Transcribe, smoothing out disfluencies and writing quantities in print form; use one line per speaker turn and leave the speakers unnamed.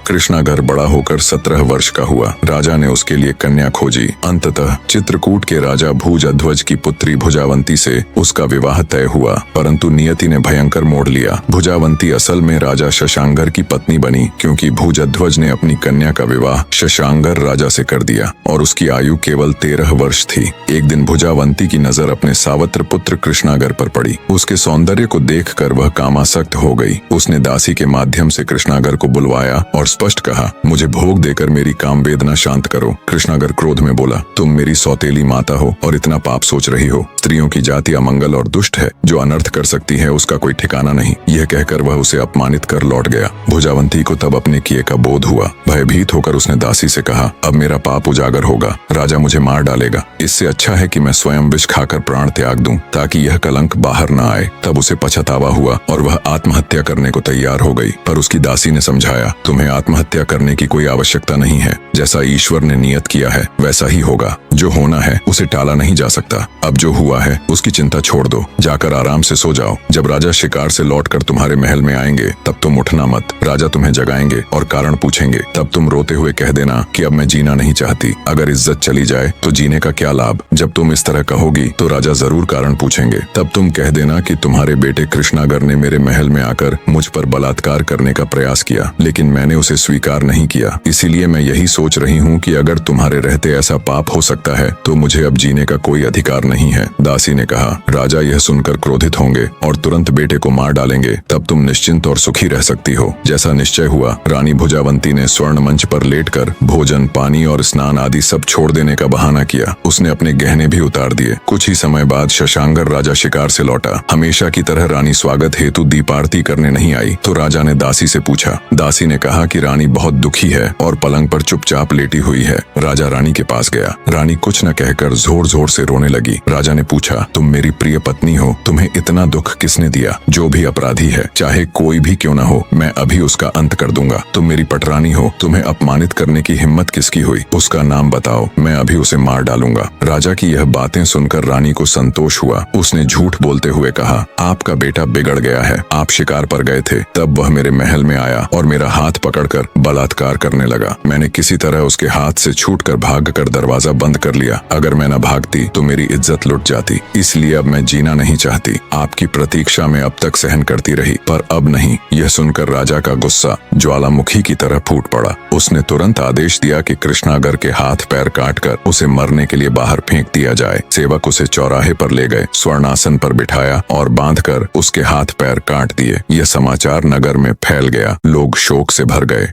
कृष्णागर बड़ा होकर 17 वर्ष का हुआ। राजा ने उसके लिए कन्या खोजी। अंततः चित्रकूट के राजा भूजध्वज की पुत्री भुजावंती से उसका विवाह तय हुआ, परंतु नियति ने भयंकर मोड़ लिया। भुजावंती असल में राजा शशांगर की पत्नी बनी, क्योंकि भूजध्वज ने अपनी कन्या का विवाह शशांगर राजा से कर दिया और उसकी आयु केवल 13 वर्ष थी। एक दिन भुजावंती की नजर अपने सावत्र पुत्र कृष्णागर पर पड़ी। उसके सौंदर्य को देखकर वह कामासक्त हो गई। उसने दासी के माध्यम से कृष्णागर को बुलवाया और स्पष्ट कहा, मुझे भोग देकर मेरी काम वेदना शांत करो। कृष्णागर क्रोध में बोला, तुम मेरी सौतेली माता हो और इतना पाप सोच रही हो। स्त्रियों की जाति अमंगल और दुष्ट है, जो अनर्थ कर सकती है उसका कोई ठिकाना नहीं। यह कहकर वह उसे अपमानित कर लौट गया। भुजावंती को तब अपने किए का बोध हुआ। भयभीत होकर उसने दासी से कहा, अब मेरा पाप उजागर होगा, राजा मुझे मार डालेगा। इससे अच्छा है कि मैं स्वयं विष खाकर प्राण त्याग दूं, ताकि यह कलंक बाहर न आए। तब उसे पछतावा हुआ और वह आत्महत्या करने को तैयार हो गई। पर उसकी दासी ने समझाया, तुम्हें आत्महत्या करने की कोई आवश्यकता नहीं है। जैसा ईश्वर ने नियत किया है वैसा ही होगा। जो होना है उसे टाला नहीं जा सकता। अब जो हुआ है उसकी चिंता छोड़ दो, जाकर आराम से सो जाओ। जब राजा शिकार से लौटकर तुम्हारे महल में आएंगे तब तुम उठना मत। राजा तुम्हें जगाएंगे और कारण पूछेंगे, तब तुम रोते हुए कह देना कि अब मैं जीना नहीं चाहती। अगर इज्जत चली जाए तो जीने का क्या लाभ। जब तुम इस तरह कहोगी तो राजा जरूर कारण पूछेंगे। तब तुम कह देना कि तुम्हारे बेटे कृष्णागर ने मेरे महल में आकर मुझ पर बलात्कार करने का प्रयास किया, लेकिन मैंने उसे स्वीकार नहीं किया। इसीलिए मैं यही सोच रही हूँ कि अगर तुम्हारे रहते ऐसा पाप हो सकता है तो मुझे अब जीने का कोई अधिकार नहीं है। दासी ने कहा, राजा यह सुनकर क्रोधित होंगे और तुरंत बेटे को मार डालेंगे। तब तुम निश्चिंत और सुखी रह सकती हो। जैसा निश्चय हुआ, रानी भुजावंती ने स्वर्ण मंच पर लेटकर भोजन, पानी और स्नान आदि सब छोड़ देने का बहाना किया। उसने अपने गहने भी उतार दिए। कुछ ही समय बाद शशांगर राजा शिकार से लौटा। हमेशा की तरह रानी स्वागत हेतु दीपारती करने नहीं आई तो राजा ने दासी से पूछा। दासी ने कहा कि रानी बहुत दुखी है और पलंग पर चुपचाप लेटी हुई है। राजा रानी के पास गया। रानी कुछ न कहकर जोर जोर से रोने लगी। राजा ने पूछा, तुम मेरी प्रिय पत्नी हो, तुम्हें इतना दुख किसने दिया? जो भी अपराधी है, चाहे कोई भी क्यों न हो, मैं अभी उसका अंत कर दूंगा। तुम मेरी पटरानी हो, तुम्हें अपमानित करने की हिम्मत किसकी हुई? उसका नाम बताओ, मैं अभी उसे मार डालूंगा। राजा की यह बातें सुनकर रानी को संतोष हुआ। उसने झूठ बोलते हुए कहा, आपका बेटा बिगड़ गया है। आप शिकार पर गए थे, तब वह मेरे महल में आया और मेरा हाथ पकड़कर बलात्कार करने लगा। मैंने किसी तरह उसके हाथ से छूटकर भागकर दरवाजा बंद कर लिया। अगर मैं न भागती तो मेरी इज्जत लुट जाती। इसलिए अब मैं जीना नहीं चाहती। आपकी प्रतीक्षा में अब तक सहन करती रही, पर अब नहीं। यह सुनकर राजा का गुस्सा ज्वालामुखी की तरह फूट पड़ा। उसने तुरंत आदेश दिया कि कृष्णागर के हाथ पैर काटकर उसे मरने के लिए बाहर फेंक दिया जाए। सेवक उसे चौराहे पर ले गए, स्वर्णासन पर बिठाया और बांधकर उसके हाथ पैर काट दिए। यह समाचार नगर में फैल गया। लोग शोक से भर गए।